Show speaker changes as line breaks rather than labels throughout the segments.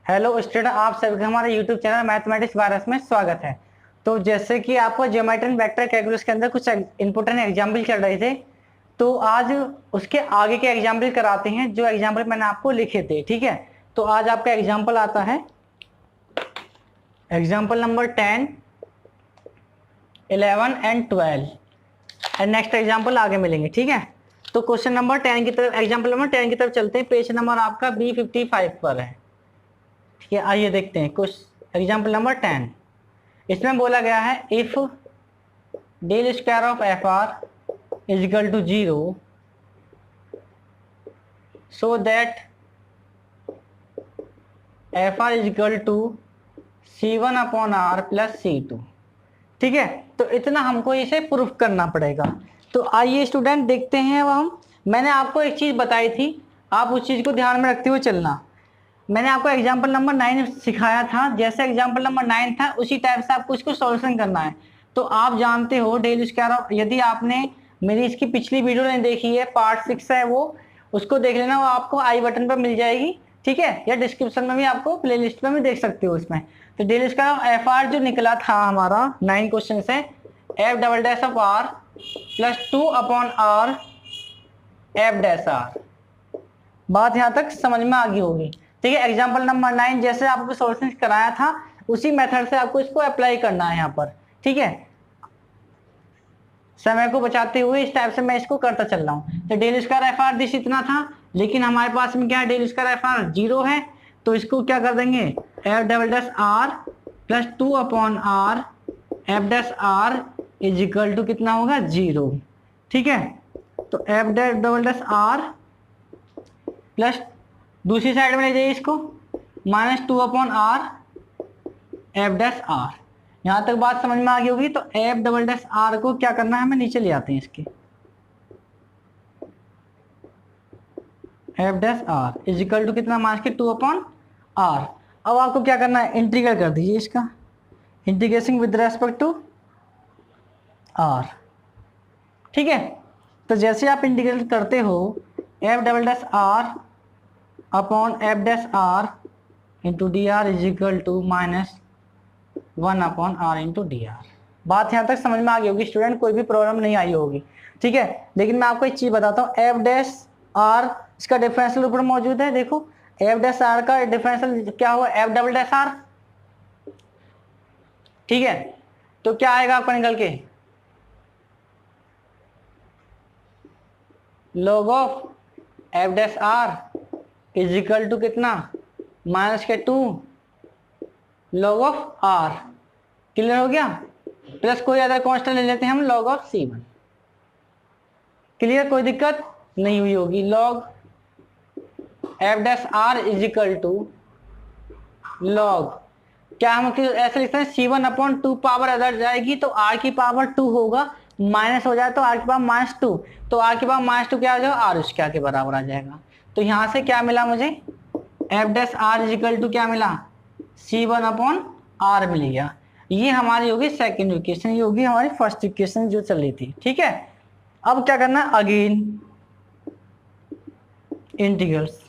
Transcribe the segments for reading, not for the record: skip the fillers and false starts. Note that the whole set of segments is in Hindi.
हेलो स्टूडेंट, आप सभी का हमारे यूट्यूब चैनल मैथमेटिक्स वायरस में स्वागत है। तो जैसे कि आपको ज्योमेट्री एंड वेक्टर कैलकुलस के अंदर कुछ इंपॉर्टेंट एग्जाम्पल चल रहे थे, तो आज उसके आगे के एग्जाम्पल कराते हैं जो एग्जाम्पल मैंने आपको लिखे थे। ठीक है, तो आज आपका एग्जाम्पल आता है example number 10, 11 and 12 and next example आगे मिलेंगे। ठीक है, तो क्वेश्चन नंबर 10 की तरफ, एग्जाम्पल नंबर 10 की तरफ चलते हैं। पेज नंबर आपका B55 पर है। ठीक है, आइए देखते हैं कुछ एग्जाम्पल नंबर 10। इसमें बोला गया है if del square of F R is equal to 0 so that F R is equal to C1 upon R plus C2। ठीक है, तो इतना हमको इसे प्रूफ करना पड़ेगा। तो आइए स्टूडेंट देखते हैं। अब मैंने आपको एक चीज बताई थी, आप उस चीज को ध्यान में रखते हुए चलना। मैंने आपको एग्जाम्पल नंबर 9 सिखाया था, जैसे एग्जाम्पल नंबर 9 था उसी टाइप से आपको इसको सॉल्यूशन करना है। तो आप जानते हो डेल स्क्वायर ऑफ, यदि आपने मेरी इसकी पिछली वीडियो नहीं देखी है, पार्ट 6 है वो, उसको देख लेना, वो आपको आई बटन पर मिल जाएगी। ठीक है, या डिस्क्रिप्शन में भी आपको प्ले लिस्ट में भी देख सकते हो उसमें। तो del square of F R जो निकला था हमारा 9 क्वेश्चन से, F double dash of R plus 2 upon R F dash R. बात यहाँ तक समझ में आ गई होगी। ठीक है, एग्जाम्पल नंबर 9 जैसे आपको सॉल्यूशन कराया था उसी मेथड से आपको इसको अप्लाई करना है यहाँ पर। ठीक है, समय को बचाते हुए इस टाइप से मैं इसको करता चल रहा हूँ। तो del square F R this इतना था, लेकिन हमारे पास में क्या है, डेल स्क्वायर एफ आर 0 है। तो इसको क्या कर देंगे, F double dash R plus 2 upon R F dash R is equal to कितना होगा, 0। ठीक है, तो F double dash R plus दूसरी साइड में ले जाइए इसको, minus 2 upon R F dash R. यहां तक बात समझ में आ गई होगी। तो एफ डबल डैश आर को क्या करना है, हमें नीचे ले आते हैं इसके, F dash R is equal to कितना, माइनस के 2 अपॉन आर। अब आपको क्या करना है, इंटीग्रेट कर दीजिए इसका, integration with respect to R. ठीक है, तो जैसे आप इंटीग्रेट करते हो F double dash R upon F dash R into D R is equal to minus 1 upon R into D R. बात यहाँ तक समझ में आ गई होगी स्टूडेंट, कोई भी प्रॉब्लम नहीं आई होगी। ठीक है, लेकिन मैं आपको एक चीज बताता हूँ, एफ डैश आर इसका डिफरेंशियल ऊपर मौजूद है। देखो एफ डैश आर का डिफरेंशियल क्या हुआ, एफ डबल डैश आर। ठीक है, तो क्या आएगा आपका निकल के, log of F dash R is equal to कितना, माइनस के 2 log ऑफ आर। क्लियर हो गया, प्लस कोई अदर कांस्टेंट ले लेते हैं हम, log ऑफ C1। क्लियर, कोई दिक्कत नहीं हुई होगी। log F dash R is equal to log, क्या हम ऐसे लिखते हैं, C1 अपॉन 2 पावर अदर जाएगी तो r की पावर 2 होगा, माइनस हो जाए तो r की पावर माइनस 2, तो r की पावर माइनस 2 क्या आ जाएगा, r स्क्वायर के बराबर आ जाएगा। तो यहां से क्या मिला मुझे, F dash R is equal to क्या मिला, C1 अपॉन आर मिल गया। ये हमारी होगी सेकेंड इक्वेशन, ये होगी हमारी फर्स्ट इक्वेशन जो चल रही थी। ठीक है, अब क्या करना है, again integrals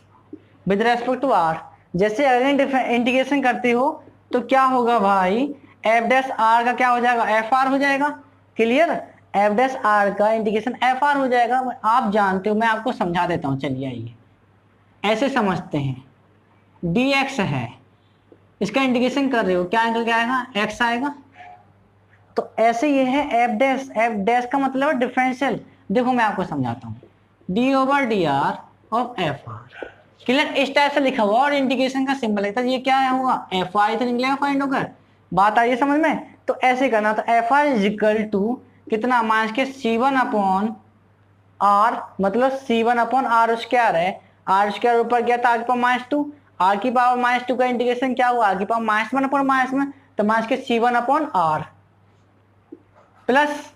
with respect to R. जैसे अगेन इंटीग्रेशन करते हो तो क्या होगा भाई, एफ डैश आर का क्या हो जाएगा, एफ आर हो जाएगा। क्लियर, एफ डैश आर का इंटीग्रेशन एफ आर हो जाएगा। आप जानते हो, मैं आपको समझा देता हूँ, चलिए आइए ऐसे समझते हैं। dx है, इसका इंटीग्रेशन कर रहे हो, क्या निकल के आएगा, x आएगा। तो ऐसे ये है एफ डैश, एफ डैश का मतलब है डिफरेंशियल। देखो मैं आपको समझाता हूँ, D over D R of F are. Clear, इस टाइप से लिखा हुआ और इंटीग्रेशन का सिंबल है, तो ये क्या है होगा, एफ आर तो निकलेगा फाइंड होकर। बात आई है समझ में, तो ऐसे करना। तो F R is equal to कितना, माइनस के C1 अपॉन आर, मतलब C1 अपॉन आर स्क्वायर है, आर स्क्वायर ऊपर गया था, आर की पावर माइनस 2, आर की पावर माइनस 2 का इंटीग्रेशन क्या हुआ, आर की पावर माइनस 1 अपॉन माइनस में, तो माइनस के C1 अपॉन आर प्लस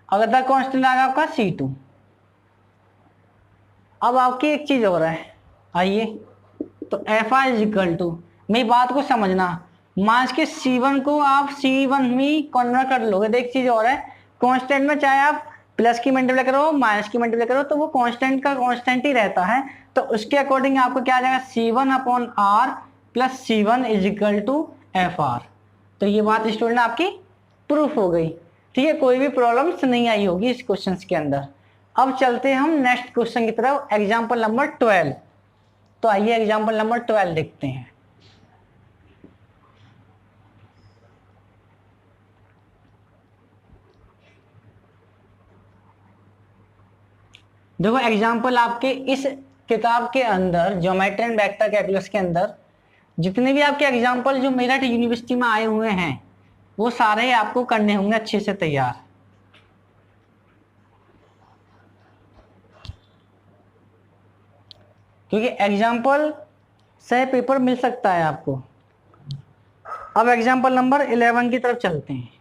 अगर द कांस्टेंट आएगा आपका C2। अब आपकी एक चीज हो रहा है, आइए, तो F R is equal to, मेरी बात को समझना, माइनस के C1 को आप C1 में कन्वर्ट कर लोगे। देख चीज और है, कांस्टेंट में चाहे आप प्लस की मल्टीप्लाई करो माइनस की मल्टीप्लाई करो तो वो कांस्टेंट का कांस्टेंट ही रहता है। तो उसके अकॉर्डिंग आपको क्या आ जाएगा, C1 upon R plus C1 is equal to FR। तो ये बात स्टूडेंट आपकी प्रूफ हो गई। ठीक है, कोई भी प्रॉब्लम्स नहीं आई होगी इस क्वेश्चन के अंदर। अब चलते हैं हम नेक्स्ट क्वेश्चन की तरफ, एग्जाम्पल नंबर 12। तो आइए एग्जाम्पल नंबर 12 देखते हैं। देखो एग्जाम्पल आपके इस किताब के अंदर ज्योमेट्री एंड वेक्टर कैलकुलस के अंदर जितने भी आपके एग्जाम्पल जो मेरठ यूनिवर्सिटी में आए हुए हैं वो सारे आपको करने होंगे अच्छे से तैयार। क्योंकि एग्जाम्पल से पेपर मिल सकता है आपको। अब एग्जाम्पल नंबर 11 की तरफ चलते हैं।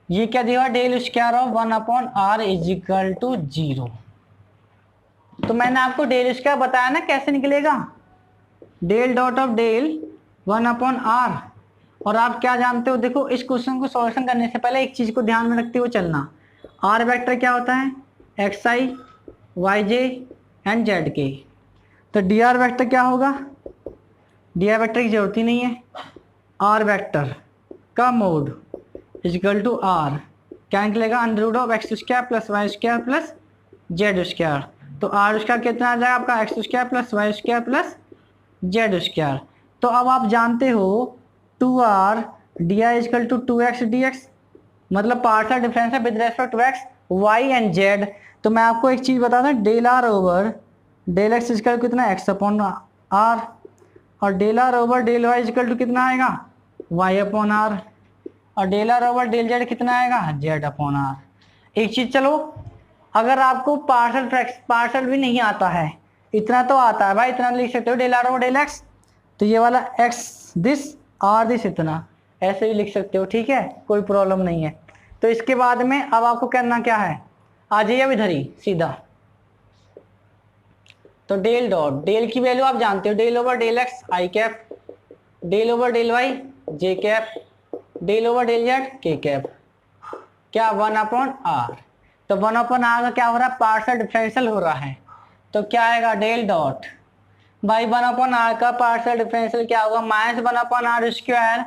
ये क्या दिया, del square of 1/r is equal to 0। तो मैंने आपको डेल स्क्वायर बताया ना कैसे निकलेगा, del dot of del 1/r। और आप क्या जानते हो, देखो इस क्वेश्चन को सॉल्यूशन करने से पहले एक चीज को ध्यान में रखते हुए चलना। आर वेक्टर क्या होता है, xi yj एंड zk। तो dr वेक्टर क्या होगा, dr वेक्टर की जरूरत ही नहीं है। आर वेक्टर का मोड इक्वल टू आर क्या निकलेगा, under root of X square plus Y square plus Z square. तो आर स्क्वायर कितना आ जाएगा आपका, X square plus Y square plus Z square. तो अब आप जानते हो 2r D equal to 2x dx, मतलब पार्शियल डिफरेंस है with respect to x y and z। तो मैं आपको एक चीज बता दूं, del are over del X equal कितना x अपॉन r, और del are over del y equal to कितना आएगा y अपॉन r, और del are over del z कितना आएगा z अपॉन r। एक चीज चलो, अगर आपको पार्शियल भी नहीं आता है, इतना तो आता है भाई, इतना लिख सकते हो del are over del X. तो ये वाला एक्स दिस आर दिस इतना ऐसे भी लिख सकते हो, ठीक है, कोई प्रॉब्लम नहीं है। तो इसके बाद में अब आपको करना क्या है, आ जाइए अब इधर ही सीधा। तो डेल डॉट डेल की वैल्यू आप जानते हो, डेल ओवर डेल एक्स आई cap, del over del Y जे cap, del over del Z के कैप, क्या 1/r। तो 1/r का क्या हो रहा है, पार्शियल डिफरेंशियल हो रहा है। तो क्या आएगा, डेल डॉट भाई 1/r का पार्शियल डिफरेंशियल क्या होगा, -1/r स्क्वायर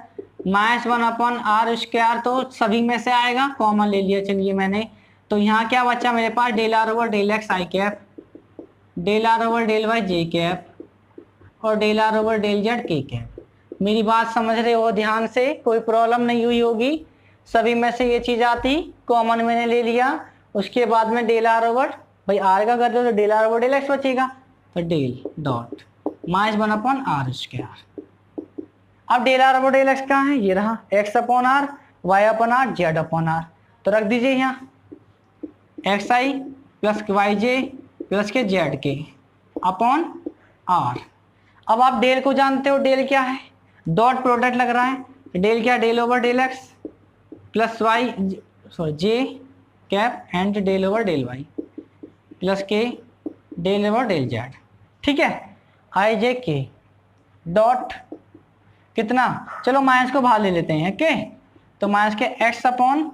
-1/r स्क्वायर। तो सभी में से आएगा, कॉमन ले लिया चलिए मैंने। तो यहाँ क्या बचा मेरे पास, del are over del x I cap, del are over del Y J cap, और del are over del Z के कैप। मेरी बात समझ रहे हो ध्यान से, कोई प्रॉब्लम नहीं हुई होगी, सभी में से ये चीज आती, कॉमन मैंने ले लिया। उसके बाद में डेल आर ओवर, भाई आर का कर दो तो del are over del X बचेगा, तो डेल डॉट -1/r स्क्वायर। अब del are over del X कहाँ है, ये रहा, x upon R Y upon R Z upon R. तो रख दीजिए यहाँ xi प्लस yj प्लस के जेड के अपॉन आर। अब आप डेल को जानते हो, डेल क्या है, डॉट प्रोडक्ट लग रहा है, डेल क्या, del over del X plus Y J cap and del over del Y plus के डेल ओवर डेल जेड। ठीक है, आई जे के डॉट कितना, चलो माइनस को बाहर ले लेते हैं के, तो माइनस के X upon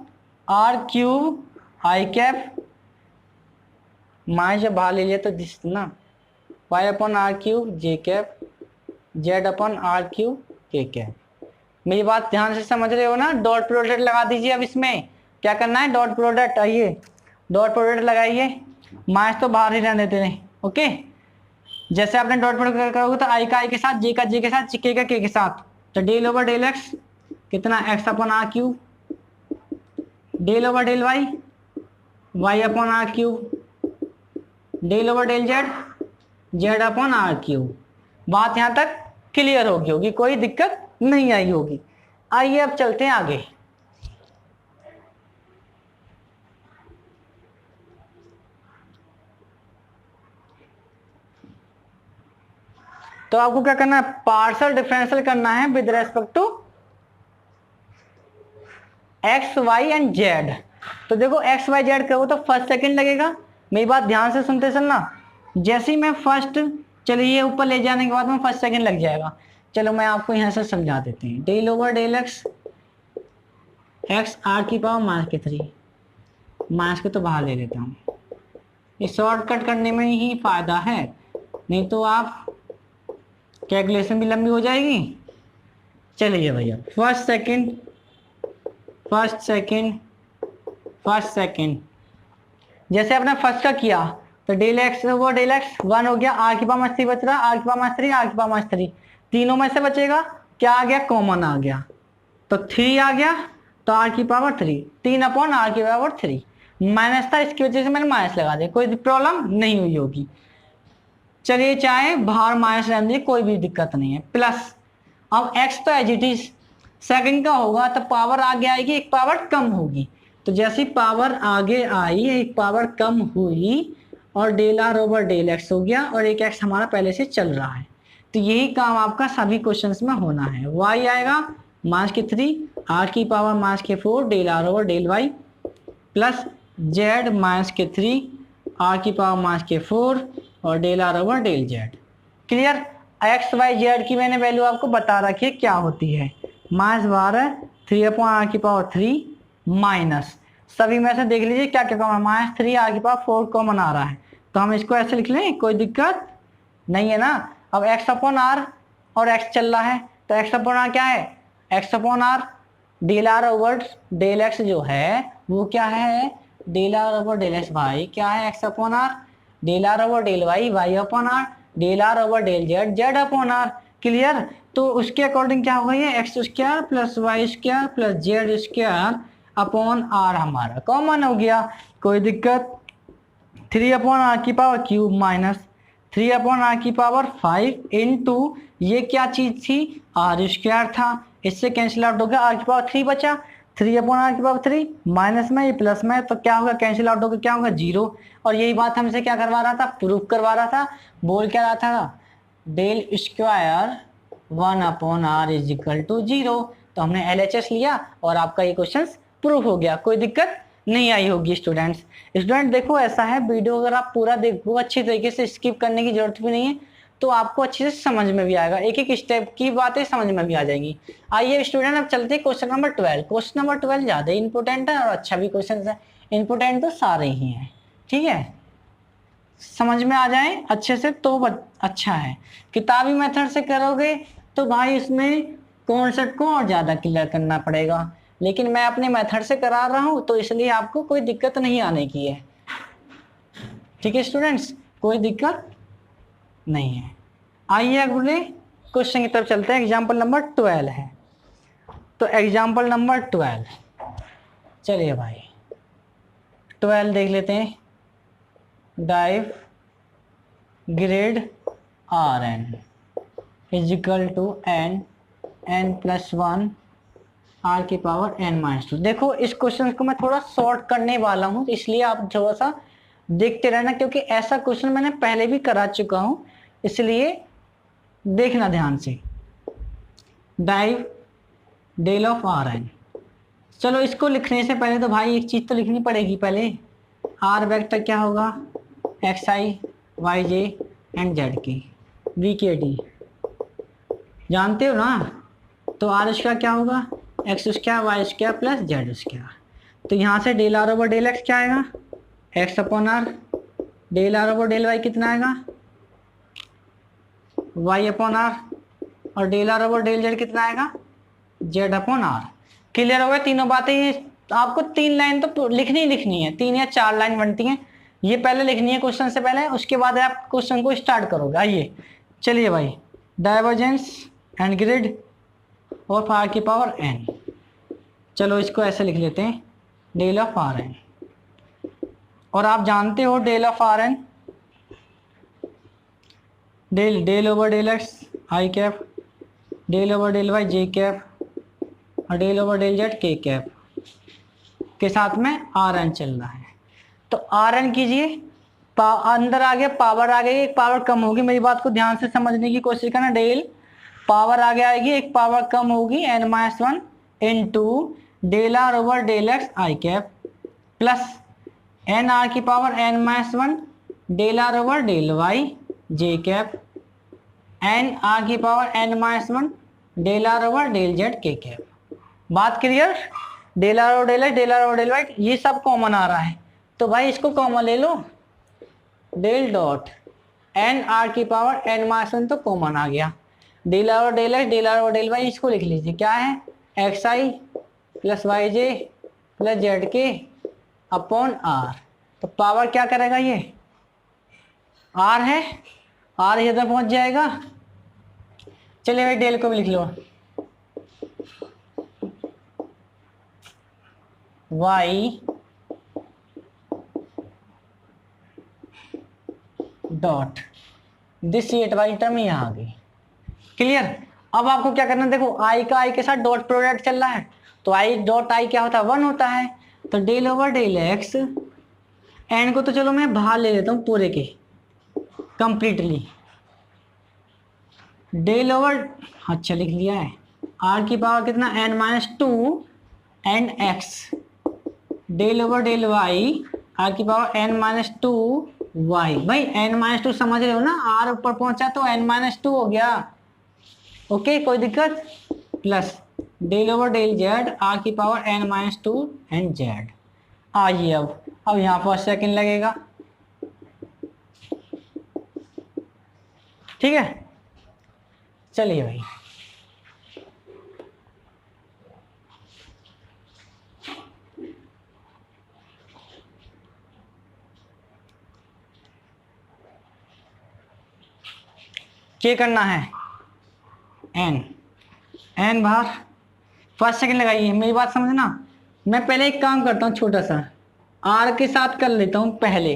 R cube I cap, minus जब बाहर ले लिया तो दिस ना Y upon R cube J cap Z upon R cube K cap. मेरी बात ध्यान से समझ रहे हो ना, डॉट प्रोडक्ट लगा दीजिए। अब इसमें क्या करना है, डॉट प्रोडक्ट, आइए डॉट प्रोडक्ट लगाइए, माइनस तो बाहर ही रहने देते हैं, ओके। जैसे आपने डॉट प्रोडक्ट करोगे तो आई का आई के साथ, जे का जे के साथ, के का के साथ, तो डेल ओवर डेल एक्स कितना X upon R cube, del over del Y Y upon R cube, del over del Z Z upon R cube. बात यहां तक क्लियर होगी, कोई दिक्कत नहीं आई होगी। आइए अब चलते हैं आगे। तो आपको क्या करना है, पार्शियल डिफरेंशियल करना है with respect to X Y and Z. तो देखो एक्स वाई जेड करो तो फर्स्ट सेकंड लगेगा, मेरी बात ध्यान से सुनते चलना। जैसे ही मैं फर्स्ट, चलिए ऊपर ले जाने के बाद में फर्स्ट सेकंड लग जाएगा। चलो मैं आपको यहाँ से समझा देते हैं, del over del X X are की पावर -3, माइनस के तो बाहर ले लेता हूँ, ये शॉर्टकट करने में ही फायदा है, नहीं तो आप कैलकुलेशन भी लंबी हो जाएगी। चलिए भैया फर्स्ट सेकंड जैसे आपने फर्स्ट का किया तो डेल एक्स वो डेल एक्स 1 हो गया, आर की पावर माइनस 3 बच रहा, आर की पावर माइनस 3, आर की पावर माइनस 3, तीनों में से बचेगा क्या आ गया, कॉमन आ गया तो 3 आ गया, तो आर की पावर 3, 3 अपॉन आर की पावर 3 माइनस था, इसकी वजह से मैंने माइनस लगा दिया, कोई प्रॉब्लम नहीं हुई होगी। चलिए चाहे बाहर माइनस रहने दीजिए, कोई भी दिक्कत नहीं है। प्लस अब x तो एज इट इज सेकंड का होगा तो पावर आगे आएगी, एक पावर कम होगी, तो जैसी पावर आगे आई एक पावर कम हुई और del are over del X हो गया और एक x हमारा पहले से चल रहा है। तो यही काम आपका सभी क्वेश्चंस में होना है। y आएगा माइनस के 3 आर की पावर माइनस के 4 del are over del Y plus z minus के 3 आर की पावर माइनस के 4 और del are over del Z. Clear. X Y Z की मैंने वैल्यू आपको बता रखी है क्या होती है, माइनस 12 3 अपॉन आर की पावर 3 माइनस सभी में से देख लीजिए क्या क्या कॉमन, माइनस 3 आर की पावर 4 कॉमन आ रहा है तो हम इसको ऐसे लिख लें, कोई दिक्कत नहीं है ना। अब एक्स अपॉन आर और एक्स चल रहा है तो एक्स अपॉन आर क्या है, X upon R del are over del X जो है वो क्या है, del are over del X Y क्या है, X upon R del are over del Y Y upon R del are over del Z Z upon R. Clear. तो उसके अकॉर्डिंग क्या होगा, ये X square plus Y square plus Z square upon R हमारा कॉमन हो गया, कोई दिक्कत। 3 अपॉन आर की power cube minus 3 upon R की पावर 5 इंटू ये क्या चीज थी, आर स्क्वायर था, इससे कैंसिल आउट हो गया, आर की पावर 3 बचा, 3 अपॉन आर की पावर 3 माइनस में ये प्लस में तो क्या होगा, कैंसिल आउट होगा, क्या होगा 0। और यही बात हमसे क्या करवा रहा था, प्रूफ करवा रहा था, बोल क्या रहा था, del square 1 upon R is equal to 0। तो हमने LHS लिया और आपका ये क्वेश्चन प्रूफ हो गया, कोई दिक्कत नहीं आई होगी। स्टूडेंट देखो ऐसा है, वीडियो अगर आप पूरा देखो अच्छी तरीके से, स्किप करने की जरूरत भी नहीं है, तो आपको अच्छे से समझ में भी आएगा, एक एक स्टेप की बातें समझ में भी आ जाएंगी। आइए स्टूडेंट अब चलते हैं क्वेश्चन नंबर 12। क्वेश्चन नंबर 12 ज्यादा इंपोर्टेंट है और अच्छा भी क्वेश्चन है, इंपोर्टेंट तो सारे ही हैं, ठीक है, समझ में आ जाए अच्छे से तो अच्छा है। किताबी मेथड से करोगे तो भाई इसमें कॉन्सेप्ट को और ज्यादा क्लियर करना पड़ेगा, लेकिन मैं अपने मेथड से करा रहा हूं तो इसलिए आपको कोई दिक्कत नहीं आने की है, ठीक है स्टूडेंट्स, कोई दिक्कत नहीं है। आइए अगले क्वेश्चन की तरफ चलते हैं। एग्जाम्पल नंबर 12 है, तो एग्जाम्पल नंबर 12 चलिए भाई 12 देख लेते हैं। Div grad R N is equal to N plus 1 R की पावर n-2। देखो इस क्वेश्चन को मैं थोड़ा शॉर्ट करने वाला हूं, इसलिए आप थोड़ा सा देखते रहना, क्योंकि ऐसा क्वेश्चन मैंने पहले भी करा चुका हूं, इसलिए देखना ध्यान से। Div del of R N, चलो इसको लिखने से पहले तो भाई एक चीज तो लिखनी पड़ेगी पहले, आर वेक्टर क्या होगा, X I Y J and Z की वी के डी जानते हो ना, तो आर स्क्वायर क्या होगा, X square Y square plus Z square. तो यहाँ से del are over del X क्या आएगा, X upon R, del are over del Y कितना आएगा, वाई अपॉन आर, और del are over del Z कितना आएगा, जेड अपॉन आर। क्लियर हो गया तीनों बातें। आपको 3 लाइन तो लिखनी है, 3 या 4 लाइन बनती हैं, ये पहले लिखनी है क्वेश्चन से पहले, उसके बाद आप क्वेश्चन को स्टार्ट करोगे। आइए चलिए भाई, divergence and grad of R की पावर n, चलो इसको ऐसे लिख लेते हैं, डेल ऑफ आर एन, और आप जानते हो del of R N del over del x I cap, del over del Y J cap, और डेल ओवर डेल जेड के कैप के साथ में आर एन चल रहा है। तो आर एन कीजिए, अंदर आ गया, पावर आ गई, एक पावर कम होगी, मेरी बात को ध्यान से समझने की कोशिश करना, डेल पावर आगे आएगी, एक पावर कम होगी n-1 into del are over del x I cap plus N R की power n-1 del are over del Y J cap n are की power n-1 del are over del Z के कैप। बात clear. Del are over del x, del are over del y, ये सब कॉमन आ रहा है, तो भाई इसको कॉमन ले लो, डेल डॉट एन आर की पावर n-1 तो कॉमन आ गया, डेल आर और डेल एक्स, डेल आर और डेल वाई, इसको लिख लीजिए क्या है, x i plus Y j plus z K upon R. तो पावर क्या करेगा, ये आर है, आर इधर पहुंच जाएगा। चलिए भाई डेल को भी लिख लो, y dot this at y term यहाँ आ गई। क्लियर। अब आपको क्या करना है, देखो आई का आई के साथ डॉट प्रोडक्ट चल रहा है, तो आई डॉट आई क्या होता है, 1 होता है। तो del over del X, N को तो चलो मैं बाहर ले लेता हूँ पूरे के कंप्लीटली, डेल ओवर, अच्छा लिख लिया है, आर की पावर कितना n minus two and x, del over del y are की power N minus two y. भाई एन माइनस टू समझ रहे हो ना, आर ऊपर पहुंचा तो एन माइनस टू हो गया, ओके कोई दिक्कत, plus del over del z r की power N minus two and z. आइए अब यहाँ पर सेकंड लगेगा, ठीक है। चलिए भाई क्या करना है, एन बाहर, फर्स्ट सेकंड लगाइए, मेरी बात समझना। मैं पहले एक काम करता हूँ छोटा सा, आर के साथ कर लेता हूँ पहले,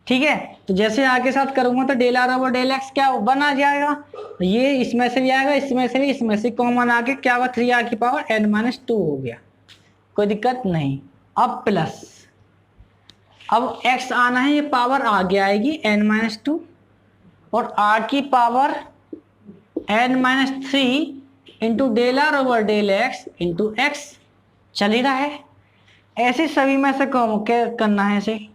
ठीक है। तो जैसे आर के साथ करूंगा तो del are over del X क्या बन आ जाएगा, ये इसमें से भी आएगा, इसमें से भी, इसमें से कॉमन आके क्या होगा, 3r की पावर n माइनस टू हो गया, कोई दिक्कत नहीं। अब प्लस, अब x आना है, ये पावर आगे आएगी n माइनस टू, और r की power n minus three into del are over del X into X, चल ही रहा है। ऐसे सभी में से क्या करना है, ऐसे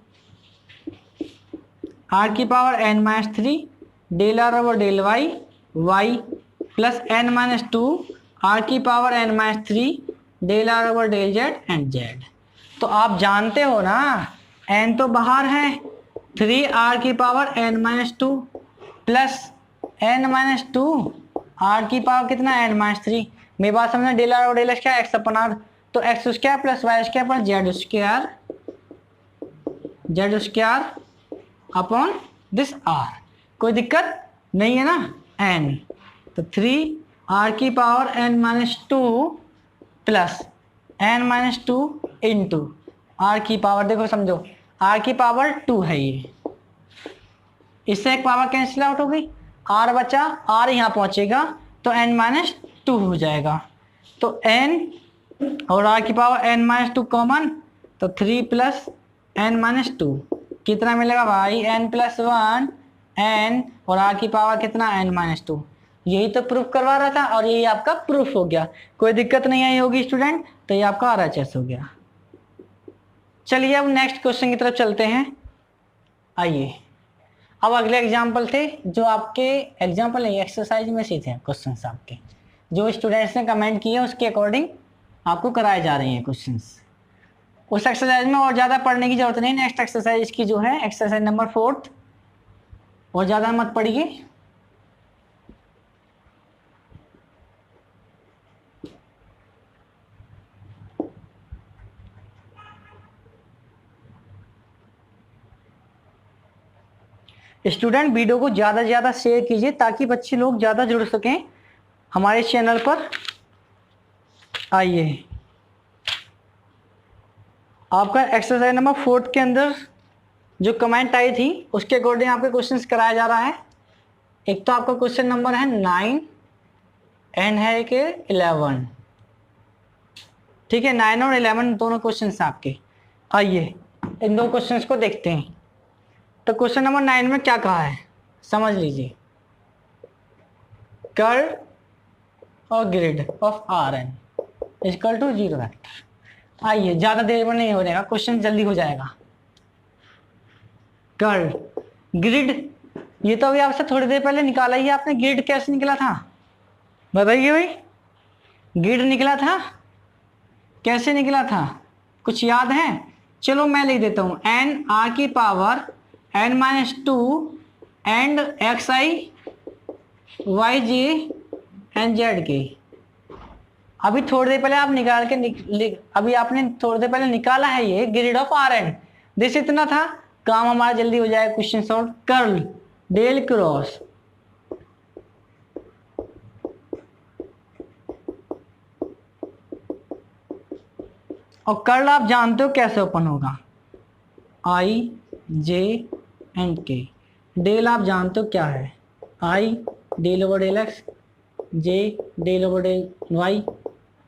आर की power N minus three del are over del Y y plus n minus two are की power N minus three del are over del z and Z. तो आप जानते हो ना, एन तो बाहर है, 3r की power n minus two plus n minus two are की पावर कितना n माइनस थ्री। मेरी बात समझना, डेल आर और डेल एक्स क्या, एक्स अपन आर, तो X square plus Y square plus Z square upon this R, कोई दिक्कत नहीं है ना। n तो 3r की power n minus two plus n minus two into r की पावर, देखो समझो r की पावर 2 है ये, इससे एक पावर कैंसिल आउट हो गई, r बचा, r यहाँ पहुंचेगा तो n माइनस टू हो जाएगा, तो n और r की power n minus two common, तो 3 प्लस n माइनस टू कितना मिलेगा भाई, n प्लस वन n और r की पावर कितना n माइनस टू। यही तो प्रूफ करवा रहा था और यही आपका प्रूफ हो गया, कोई दिक्कत नहीं आई होगी स्टूडेंट, तो ये आपका RHS हो गया। चलिए अब नेक्स्ट क्वेश्चन की तरफ चलते हैं। आइए अब अगले एग्जाम्पल थे जो आपके एग्जाम्पल नहीं एक्सरसाइज में से थे क्वेश्चंस, आपके जो स्टूडेंट्स ने कमेंट किए उसके अकॉर्डिंग आपको कराए जा रहे हैं क्वेश्चंस। उस एक्सरसाइज में और ज़्यादा पढ़ने की जरूरत नहीं, नेक्स्ट एक्सरसाइज की जो है एक्सरसाइज नंबर 4 और ज़्यादा मत पढ़िए। स्टूडेंट वीडियो को ज़्यादा से ज़्यादा शेयर कीजिए ताकि बच्चे लोग ज़्यादा जुड़ सकें हमारे चैनल पर। आइए आपका एक्सरसाइज नंबर 4 के अंदर जो कमेंट आई थी उसके अकॉर्डिंग आपके क्वेश्चंस कराया जा रहा है। एक तो आपका क्वेश्चन नंबर है 9 एंड है कि 11, ठीक है, 9 और 11 दोनों क्वेश्चंस आपके। आइए इन दो क्वेश्चंस को देखते हैं। तो क्वेश्चन नंबर 9 में क्या कहा है समझ लीजिए, कर्व और grad of Rn equal to 0 vector. आइए ज़्यादा देर में नहीं हो जाएगा, क्वेश्चन जल्दी हो जाएगा। कर्व ग्रिड, ये तो अभी आपसे थोड़ी देर पहले निकाला ही आपने, ग्रिड कैसे निकला था बताइए भाई, ग्रिड निकला था कैसे निकला था, कुछ याद है? चलो मैं लिख देता हूँ, एन आर की power n minus two and X I Y J and Z के। अभी थोड़ी देर पहले आप निकाल के अभी आपने थोड़ी देर पहले निकाला है ये grad of R N. This इतना था, काम हमारा जल्दी हो जाएगा। Question solve. Curl del cross और कर्ल आप जानते हो कैसे ओपन होगा, आई जे एंड के। डेल आप जानते हो क्या है, i del over del x, j del over del Y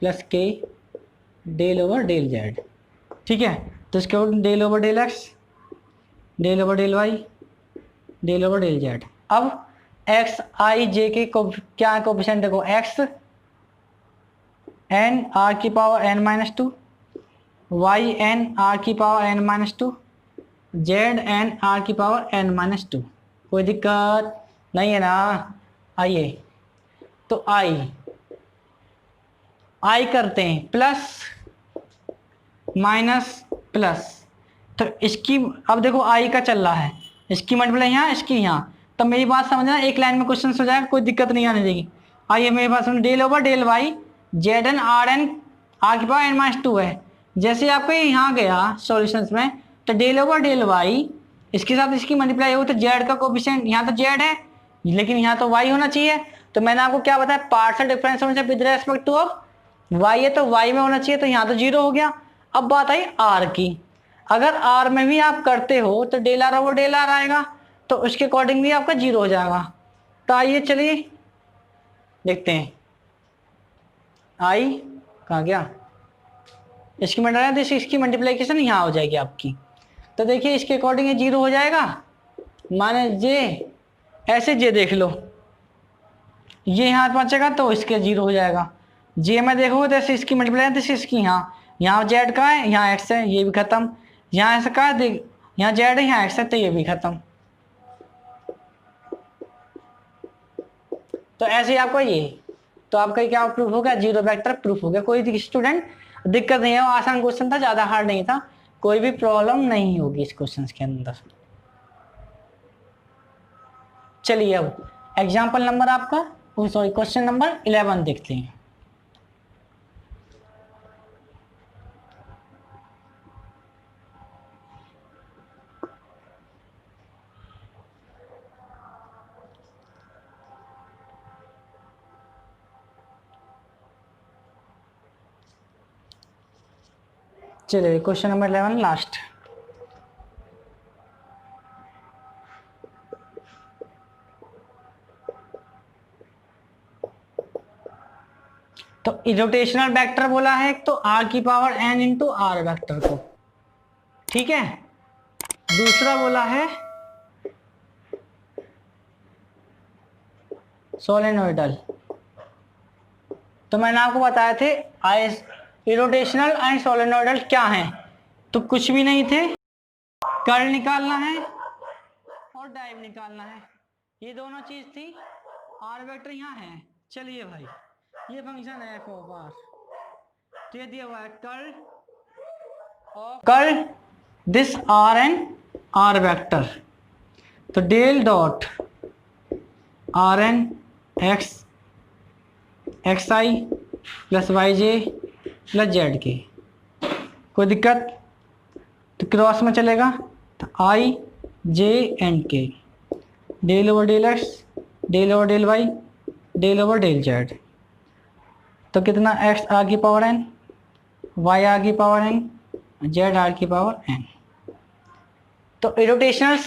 plus के डेल ओवर डेल जेड। ठीक है, तो इसके ऊपर del over del x, del over del y, del over del z. अब एक्स आई जे के को क्या है कोफिशिएंट देखो, एक्स एन आर की power N minus two, y n are की power N minus two, z N R की पावर एन माइनस टू। कोई दिक्कत नहीं है ना। आइए तो आई करते हैं प्लस माइनस प्लस, तो इसकी अब देखो आई का चल रहा है, इसकी मल्टीप्लाई यहाँ, इसकी यहाँ। तो मेरी बात समझना, एक लाइन में क्वेश्चन हो जाएगा, कोई दिक्कत नहीं आने देगी। आइए मेरी बात सुनो, del over del Y Z N R की पावर एन माइनस टू है। जैसे आपको यहाँ गया सॉल्यूशंस में, तो डेल ओवर डेल वाई इसके साथ इसकी मल्टीप्लाई हो, तो जेड का कोफिशिएंट यहाँ तो जेड है लेकिन यहाँ तो वाई होना चाहिए। तो मैंने आपको क्या बताया, पार्शियल डिफरेंस होना चाहिए with respect to of Y है तो वाई में होना चाहिए, तो यहाँ तो जीरो हो गया। अब बात आई आर की, अगर आर में भी आप करते हो तो del are over del R आएगा, तो उसके अकॉर्डिंग भी आपका जीरो हो जाएगा। तो आइए चलिए देखते हैं, आई कहाँ गया, इसकी मल्टीप्लाई, इसकी मल्टीप्लीकेशन यहाँ हो जाएगी आपकी। तो देखिए इसके अकॉर्डिंग ये जीरो हो जाएगा, माने जे ऐसे जे देख लो, ये यहाँ पहुंचेगा तो इसके जीरो हो जाएगा। जे में देखोगे तो ऐसे इसकी मल्टीप्लाई, जैसे इसकी यहाँ जेड का है, यहाँ एक्स है, ये भी खत्म। यहाँ ऐसा का देख, यहाँ जेड है, यहाँ एक्स है, तो ये भी खत्म। तो ऐसे ही आपको ये, तो आपका क्या प्रूफ हो गया, जीरो वेक्टर प्रूफ हो गया। कोई स्टूडेंट दिक्कत नहीं है, वो आसान क्वेश्चन था, ज्यादा हार्ड नहीं था, कोई भी प्रॉब्लम नहीं होगी इस क्वेश्चन के अंदर। चलिए अब एग्जाम्पल नंबर आपका, सॉरी क्वेश्चन नंबर 11 देखते हैं। चलिए क्वेश्चन नंबर 11 लास्ट। तो इरोटेशनल वेक्टर बोला है एक, तो आर की power N into R vector को, ठीक है। दूसरा बोला है सोलेनोइडल, तो मैंने आपको बताए थे इरोटेशनल एंड सोलेनोइडल क्या है, तो कुछ भी नहीं थे, कर्ल निकालना है और डाइव निकालना है, ये दोनों चीज थी। आर वेक्टर यहाँ है। चलिए भाई, ये फंक्शन है एफ ऑफ आर, तो ये दिया हुआ है curl this r n r vector, तो del dot r n x x i plus Y j plus z k. कोई दिक्कत, तो क्रॉस में चलेगा, तो i j and k, del over del x, del over del y, del over del z. तो कितना, एक्स आर की पावर एन, वाई आर की पावर एन, जेड आर की पावर एन। तो इरोटेशनल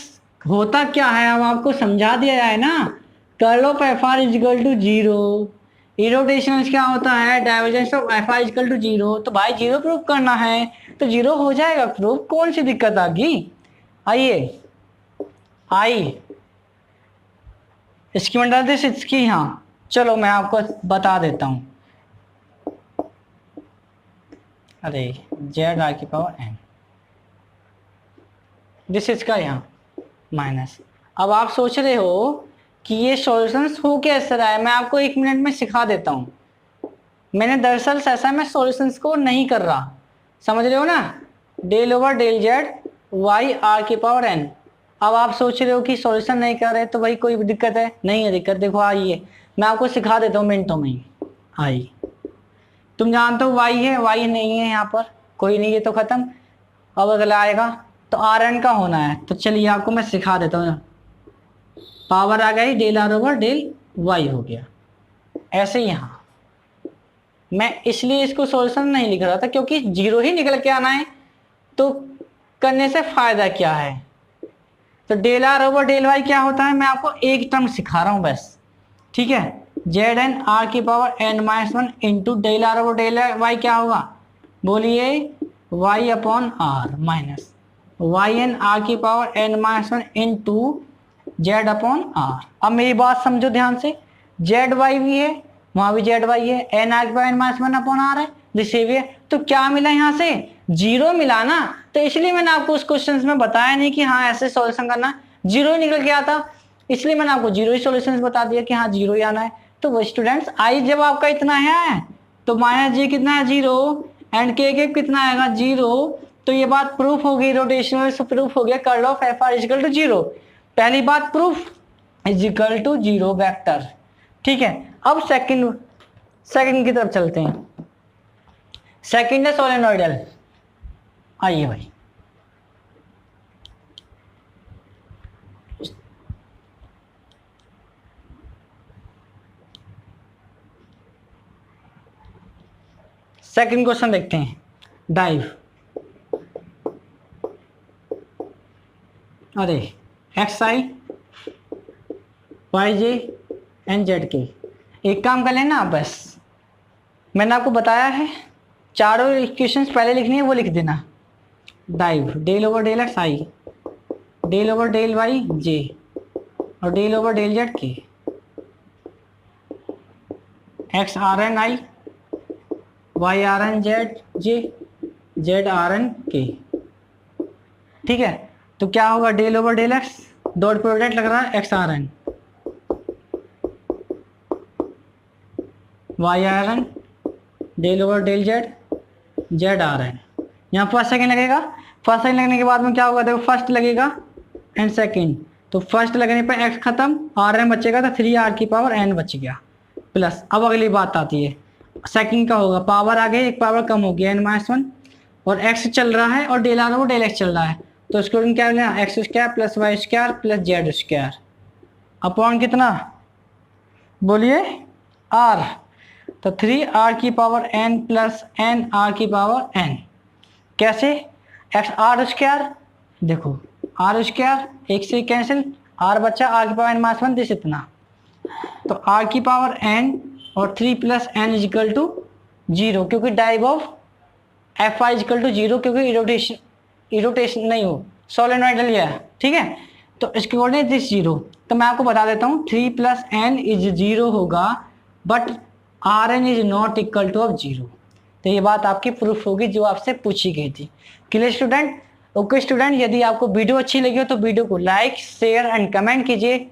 होता क्या है, अब आपको समझा दिया जाए ना, curl of F R is equal to zero. Irrotational क्या होता है, divergence of F R is equal to zero. तो भाई जीरो प्रूफ करना है तो जीरो हो जाएगा प्रूफ, कौन सी दिक्कत आ गई। आइए आई इसकी मंडल दे इसकी यहाँ, चलो मैं आपको बता देता हूँ। अरे जेड आर की पावर एन, दिस इसका यहाँ माइनस। अब आप सोच रहे हो कि ये सॉल्यूशंस हो कैसे रहा है, मैं आपको 1 मिनट में सिखा देता हूँ। मैंने दरअसल ऐसा मैं सॉल्यूशंस को नहीं कर रहा, समझ रहे हो ना, del over del Z Y are की पावर एन। अब आप सोच रहे हो कि सॉल्यूशन नहीं कर रहे, तो भाई कोई दिक्कत है, नहीं है दिक्कत। देखो आइए मैं आपको सिखा देता हूँ मिनटों में ही। आई तुम जानते हो y है, y नहीं है यहाँ पर, कोई नहीं, ये तो खत्म। अब अगला आएगा तो आर एन का होना है, तो चलिए आपको मैं सिखा देता हूँ। पावर आ गई, del are over del Y हो गया। ऐसे यहाँ मैं इसलिए इसको सॉल्यूशन नहीं लिख रहा था क्योंकि जीरो ही निकल के आना है, तो करने से फायदा क्या है। तो del are over del Y क्या होता है, मैं आपको एक टर्म सिखा रहा हूं बस, ठीक है। जेड एन आर की power N minus one into del are over del Y क्या होगा, बोलिए y upon r minus y n are की power N minus one into z upon are. अब मेरी बात समझो ध्यान से, जेड वाई भी है, वहां भी जेड वाई है, एन आर की power N minus one upon R है, जिसे भी है। तो क्या मिला यहाँ से, जीरो मिला ना। तो इसलिए मैंने आपको उस क्वेश्चन में बताया नहीं कि हाँ ऐसे सॉल्यूशन करना, जीरो ही निकल के आता, इसलिए मैंने आपको जीरो ही सॉल्यूशन बता दिया कि हाँ जीरो ही आना है। तो वो स्टूडेंट्स आई जब आपका इतना है तो माइनस जी कितना है, जीरो, एंड के कितना आएगा, जीरो। तो ये बात प्रूफ हो गई, रोटेशनल से प्रूफ हो गया curl of F R is equal to zero. पहली बात proof, is equal to zero vector, ठीक है। अब सेकंड की तरफ चलते हैं। सेकंड है सोलेनोइडल। आइए भाई, सेकंड क्वेश्चन देखते हैं। डाइव, अरे x I Y J and Z के, एक काम कर लेना बस, मैंने आपको बताया है चारों इक्वेशंस पहले लिखनी है, वो लिख देना। Div del over del x i, del over del Y j, और del over del Z k, x r n i, y r n z j, z r n k, ठीक है। तो क्या होगा, del over del x, dot product लग रहा है x r n, y r N, del over del Z, z r n. यहाँ फर्स्ट सेकंड लगेगा, फर्स्ट सेकंड लगने के बाद में क्या होगा, देखो फर्स्ट लगेगा एंड सेकंड, तो फर्स्ट लगने पर एक्स खत्म, आर एन बचेगा, तो थ्री आर की पावर एन बच गया प्लस। अब अगली बात आती है, सेकंड का होगा, पावर आ गई, एक पावर कम हो गया एन माइनस वन, और एक्स चल रहा है और डेल आर वो डेल एक्स चल रहा है, तो इसको क्या लेना, X square plus Y square plus Z square upon कितना, बोलिए आर। तो थ्री आर की power N plus N R की पावर एन, कैसे, एक्स आर स्क्वायर, देखो आर स्क्वायर एक से कैंसिल, आर बच्चा, आर की power N minus one, this इतना, तो आर की पावर एन और three plus n equal to zero, क्योंकि div of f i equal to zero, क्योंकि इरोटेशन नहीं हो, सोलेनोइडल लिया है, ठीक है। तो इसके कोऑर्डिनेट दिस जीरो, तो मैं आपको बता देता हूँ three plus n is zero होगा, but r N is not equal to of zero. तो ये बात आपकी प्रूफ होगी जो आपसे पूछी गई थी। Clear student? ओके स्टूडेंट, यदि आपको वीडियो अच्छी लगी हो तो वीडियो को लाइक शेयर एंड कमेंट कीजिए।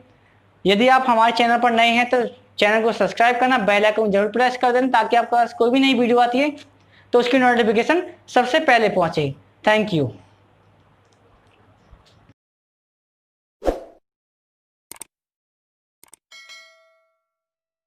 यदि आप हमारे चैनल पर नए हैं तो चैनल को सब्सक्राइब करना, बेल आइकन जरूर प्रेस कर देना, ताकि आपके पास कोई भी नई वीडियो आती है तो उसकी नोटिफिकेशन सबसे पहले पहुंचे। Thank you.